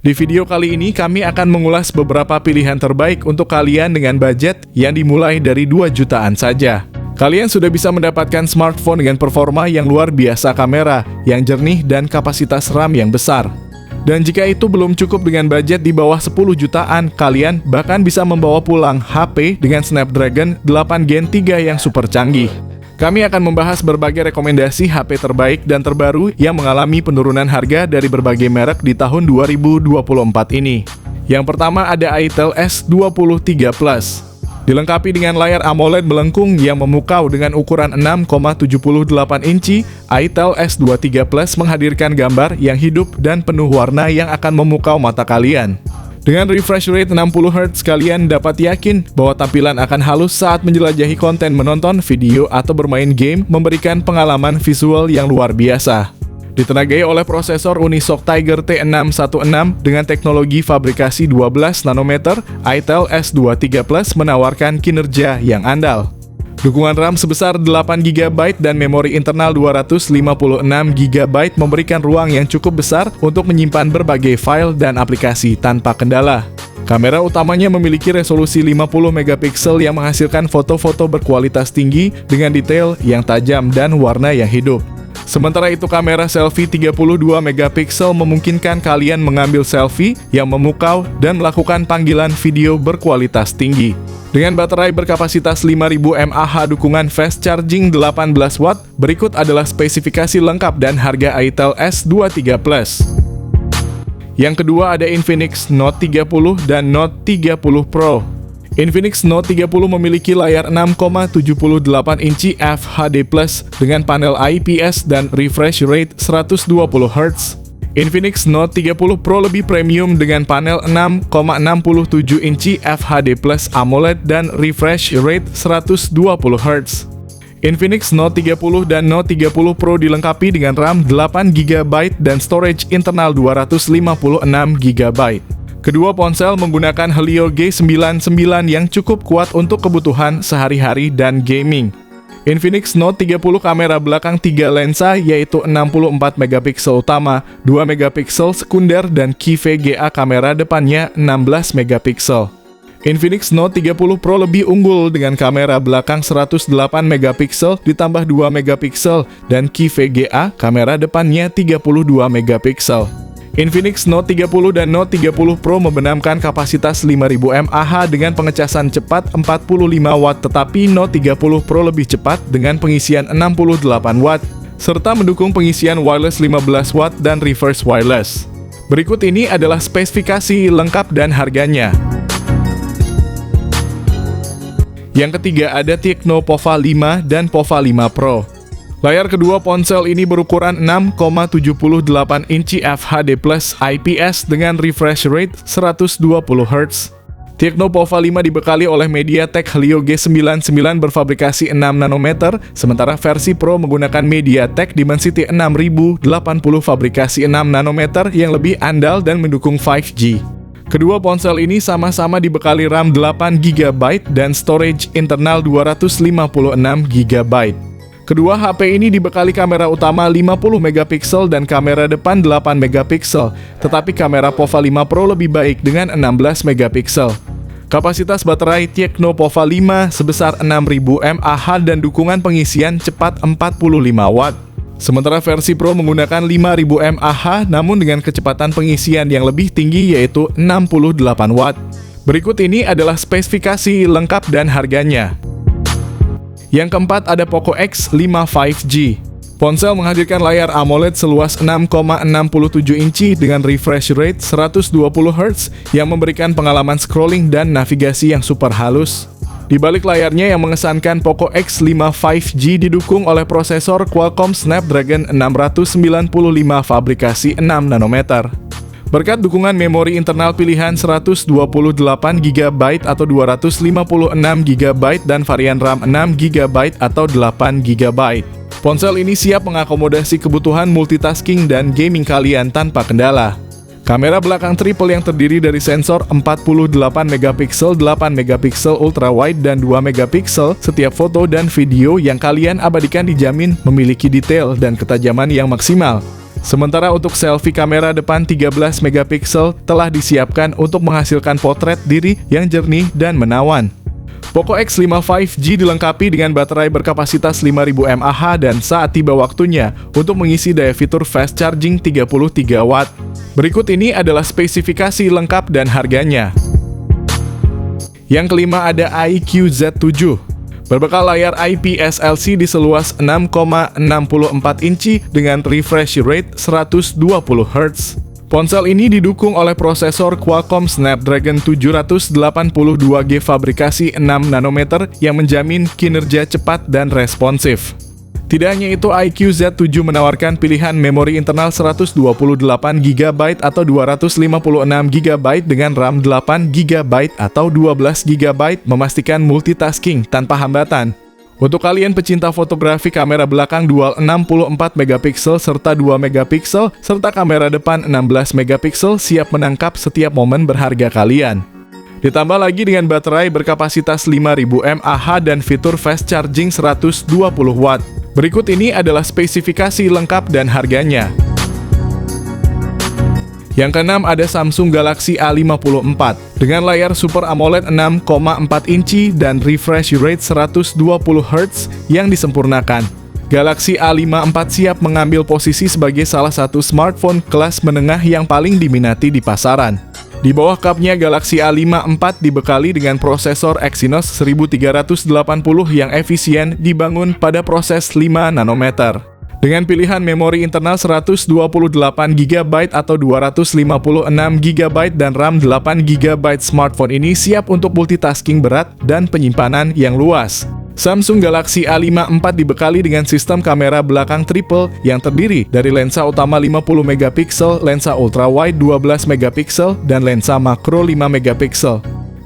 Di video kali ini kami akan mengulas beberapa pilihan terbaik untuk kalian dengan budget yang dimulai dari 2 jutaan saja. Kalian sudah bisa mendapatkan smartphone dengan performa yang luar biasa, kamera yang jernih dan kapasitas RAM yang besar. Dan jika itu belum cukup dengan budget di bawah 10 jutaan, kalian bahkan bisa membawa pulang HP dengan Snapdragon 8 Gen 3 yang super canggih. Kami akan membahas berbagai rekomendasi HP terbaik dan terbaru yang mengalami penurunan harga dari berbagai merek di tahun 2024 ini. Yang pertama ada Itel S23 Plus. Dilengkapi dengan layar AMOLED melengkung yang memukau dengan ukuran 6,78 inci, Itel S23 Plus menghadirkan gambar yang hidup dan penuh warna yang akan memukau mata kalian. Dengan refresh rate 60Hz, kalian dapat yakin bahwa tampilan akan halus saat menjelajahi konten, menonton video, atau bermain game, memberikan pengalaman visual yang luar biasa. Ditenagai oleh prosesor Unisoc Tiger T616 dengan teknologi fabrikasi 12 nanometer, Itel S23 Plus menawarkan kinerja yang andal. Dukungan RAM sebesar 8GB dan memori internal 256GB memberikan ruang yang cukup besar untuk menyimpan berbagai file dan aplikasi tanpa kendala. Kamera utamanya memiliki resolusi 50MP yang menghasilkan foto-foto berkualitas tinggi dengan detail yang tajam dan warna yang hidup. Sementara itu, kamera selfie 32MP memungkinkan kalian mengambil selfie yang memukau dan melakukan panggilan video berkualitas tinggi. Dengan baterai berkapasitas 5000 mAh dukungan fast charging 18W, berikut adalah spesifikasi lengkap dan harga Itel S23 Plus. Yang kedua ada Infinix Note 30 dan Note 30 Pro. Infinix Note 30 memiliki layar 6,78 inci FHD+ dengan panel IPS dan refresh rate 120Hz. Infinix Note 30 Pro lebih premium dengan panel 6,67 inci FHD+ AMOLED dan refresh rate 120Hz. Infinix Note 30 dan Note 30 Pro dilengkapi dengan RAM 8GB dan storage internal 256GB. Kedua ponsel menggunakan Helio G99 yang cukup kuat untuk kebutuhan sehari-hari dan gaming. Infinix Note 30 kamera belakang 3 lensa yaitu 64MP utama, 2MP sekunder dan key VGA kamera depannya 16MP. Infinix Note 30 Pro lebih unggul dengan kamera belakang 108MP ditambah 2MP dan key VGA kamera depannya 32MP. Infinix Note 30 dan Note 30 Pro membenamkan kapasitas 5000 mAh dengan pengecasan cepat 45W, tetapi Note 30 Pro lebih cepat dengan pengisian 68W, serta mendukung pengisian wireless 15W dan reverse wireless. Berikut ini adalah spesifikasi lengkap dan harganya. Yang ketiga ada Tecno Pova 5 dan Pova 5 Pro. Layar kedua ponsel ini berukuran 6,78 inci FHD+ IPS dengan refresh rate 120Hz. Tecno Pova 5 dibekali oleh MediaTek Helio G99 berfabrikasi 6 nanometer, sementara versi Pro menggunakan MediaTek Dimensity 6080 fabrikasi 6 nanometer yang lebih andal dan mendukung 5G. Kedua ponsel ini sama-sama dibekali RAM 8GB dan storage internal 256GB. Kedua HP ini dibekali kamera utama 50MP dan kamera depan 8MP, tetapi kamera Pova 5 Pro lebih baik dengan 16MP. Kapasitas baterai Tecno Pova 5 sebesar 6000 mAh dan dukungan pengisian cepat 45W. Sementara versi Pro menggunakan 5000 mAh namun dengan kecepatan pengisian yang lebih tinggi yaitu 68W. Berikut ini adalah spesifikasi lengkap dan harganya. Yang keempat ada Poco X5 5G. Ponsel menghadirkan layar AMOLED seluas 6,67 inci dengan refresh rate 120Hz yang memberikan pengalaman scrolling dan navigasi yang super halus. Di balik layarnya yang mengesankan, Poco X5 5G didukung oleh prosesor Qualcomm Snapdragon 695 fabrikasi 6 nanometer. Berkat dukungan memori internal pilihan 128GB atau 256GB dan varian RAM 6GB atau 8GB. Ponsel ini siap mengakomodasi kebutuhan multitasking dan gaming kalian tanpa kendala. Kamera belakang triple yang terdiri dari sensor 48MP, 8MP ultra wide dan 2MP, setiap foto dan video yang kalian abadikan dijamin memiliki detail dan ketajaman yang maksimal. Sementara untuk selfie kamera depan 13 megapiksel telah disiapkan untuk menghasilkan potret diri yang jernih dan menawan. Poco X5 5G dilengkapi dengan baterai berkapasitas 5000 mAh dan saat tiba waktunya untuk mengisi daya fitur fast charging 33 Watt. Berikut ini adalah spesifikasi lengkap dan harganya. Yang kelima ada iQOO Z7. Berbekal layar IPS LCD seluas 6,64 inci dengan refresh rate 120 Hz. Ponsel ini didukung oleh prosesor Qualcomm Snapdragon 782G fabrikasi 6 nanometer yang menjamin kinerja cepat dan responsif. Tidak hanya itu, iQOO Z7 menawarkan pilihan memori internal 128GB atau 256GB dengan RAM 8GB atau 12GB, memastikan multitasking tanpa hambatan. Untuk kalian pecinta fotografi, kamera belakang dual 64 megapiksel serta 2 megapiksel serta kamera depan 16 megapiksel siap menangkap setiap momen berharga kalian. Ditambah lagi dengan baterai berkapasitas 5000 mAh dan fitur fast charging 120 Watt. Berikut ini adalah spesifikasi lengkap dan harganya. Yang keenam ada Samsung Galaxy A54 dengan layar Super AMOLED 6,4 inci dan refresh rate 120 Hz yang disempurnakan. Galaxy A54 siap mengambil posisi sebagai salah satu smartphone kelas menengah yang paling diminati di pasaran. Di bawah kapnya, Galaxy A54 dibekali dengan prosesor Exynos 1380 yang efisien dibangun pada proses 5 nanometer. Dengan pilihan memori internal 128GB atau 256GB dan RAM 8GB, smartphone ini siap untuk multitasking berat dan penyimpanan yang luas. Samsung Galaxy A54 dibekali dengan sistem kamera belakang triple yang terdiri dari lensa utama 50MP, lensa ultrawide 12MP, dan lensa makro 5MP.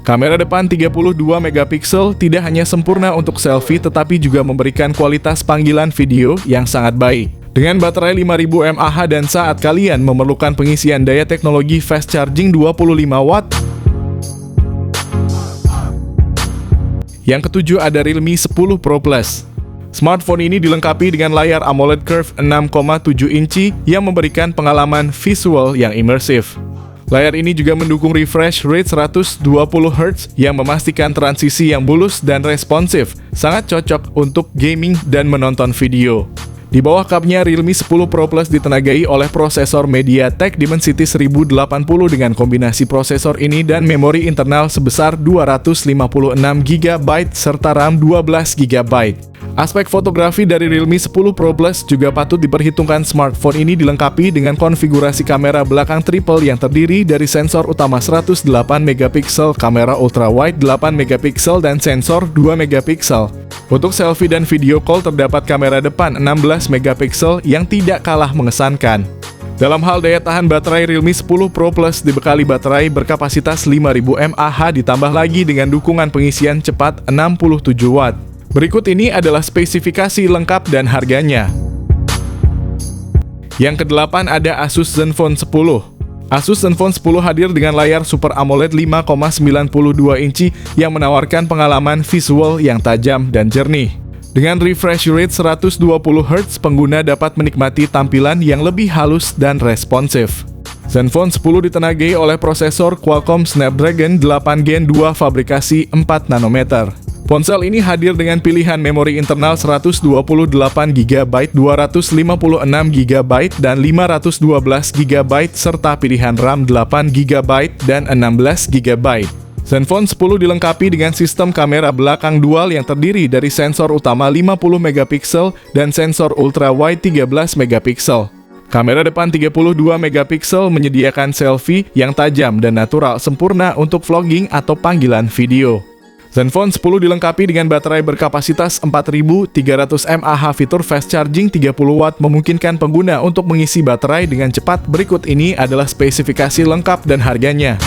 Kamera depan 32MP tidak hanya sempurna untuk selfie tetapi juga memberikan kualitas panggilan video yang sangat baik. Dengan baterai 5000 mAh dan saat kalian memerlukan pengisian daya teknologi fast charging 25 Watt. Yang ketujuh ada Realme 10 Pro Plus. Smartphone ini dilengkapi dengan layar AMOLED Curve 6,7 inci yang memberikan pengalaman visual yang imersif. Layar ini juga mendukung refresh rate 120 Hz yang memastikan transisi yang mulus dan responsif, sangat cocok untuk gaming dan menonton video. Di bawah kapnya, Realme 10 Pro Plus ditenagai oleh prosesor MediaTek Dimensity 1080 dengan kombinasi prosesor ini dan memori internal sebesar 256GB serta RAM 12GB. Aspek fotografi dari Realme 10 Pro Plus juga patut diperhitungkan. Smartphone ini dilengkapi dengan konfigurasi kamera belakang triple yang terdiri dari sensor utama 108MP, kamera ultrawide 8MP, dan sensor 2MP. Untuk selfie dan video call terdapat kamera depan 16MP yang tidak kalah mengesankan. Dalam hal daya tahan baterai, Realme 10 Pro Plus dibekali baterai berkapasitas 5000 mAh ditambah lagi dengan dukungan pengisian cepat 67 Watt. Berikut ini adalah spesifikasi lengkap dan harganya. Yang kedelapan ada Asus Zenfone 10. Asus Zenfone 10 hadir dengan layar Super AMOLED 5,92 inci yang menawarkan pengalaman visual yang tajam dan jernih. Dengan refresh rate 120 Hz, pengguna dapat menikmati tampilan yang lebih halus dan responsif. Zenfone 10 ditenagai oleh prosesor Qualcomm Snapdragon 8 Gen 2 fabrikasi 4 nanometer. Ponsel ini hadir dengan pilihan memori internal 128GB, 256GB, dan 512GB, serta pilihan RAM 8GB dan 16GB. Zenfone 10 dilengkapi dengan sistem kamera belakang dual yang terdiri dari sensor utama 50MP dan sensor ultrawide 13MP. Kamera depan 32MP menyediakan selfie yang tajam dan natural sempurna untuk vlogging atau panggilan video. Zenfone 10 dilengkapi dengan baterai berkapasitas 4300 mAh, fitur fast charging 30 Watt memungkinkan pengguna untuk mengisi baterai dengan cepat. Berikut ini adalah spesifikasi lengkap dan harganya.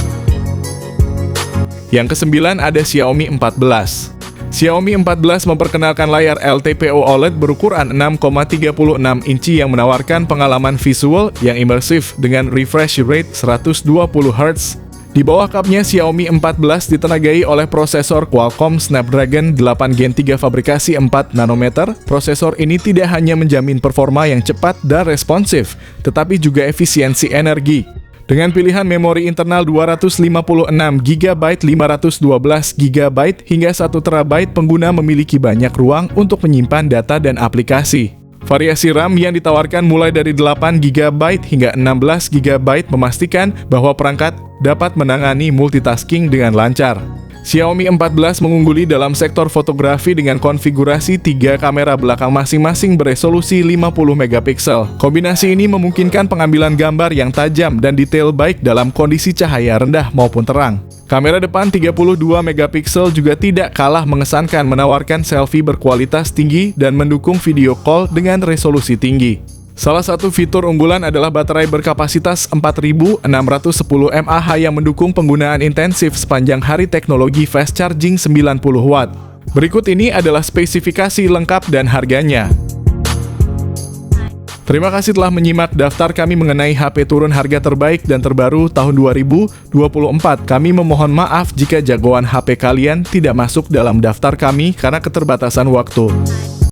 Yang kesembilan ada Xiaomi 14. Xiaomi 14 memperkenalkan layar LTPO OLED berukuran 6,36 inci yang menawarkan pengalaman visual yang imersif dengan refresh rate 120 Hz. Di bawah kapnya, Xiaomi 14 ditenagai oleh prosesor Qualcomm Snapdragon 8 Gen 3 fabrikasi 4 nanometer. Prosesor ini tidak hanya menjamin performa yang cepat dan responsif, tetapi juga efisiensi energi. Dengan pilihan memori internal 256 GB, 512 GB, hingga 1 TB, pengguna memiliki banyak ruang untuk menyimpan data dan aplikasi. Variasi RAM yang ditawarkan mulai dari 8 GB hingga 16 GB memastikan bahwa perangkat dapat menangani multitasking dengan lancar. Xiaomi 14 mengungguli dalam sektor fotografi dengan konfigurasi 3 kamera belakang masing-masing beresolusi 50 megapiksel. Kombinasi ini memungkinkan pengambilan gambar yang tajam dan detail baik dalam kondisi cahaya rendah maupun terang. Kamera depan 32 megapiksel juga tidak kalah mengesankan, menawarkan selfie berkualitas tinggi dan mendukung video call dengan resolusi tinggi. Salah satu fitur unggulan adalah baterai berkapasitas 4610 mAh yang mendukung penggunaan intensif sepanjang hari, teknologi fast charging 90 watt. Berikut ini adalah spesifikasi lengkap dan harganya. Terima kasih telah menyimak daftar kami mengenai HP turun harga terbaik dan terbaru tahun 2024. Kami memohon maaf jika jagoan HP kalian tidak masuk dalam daftar kami karena keterbatasan waktu.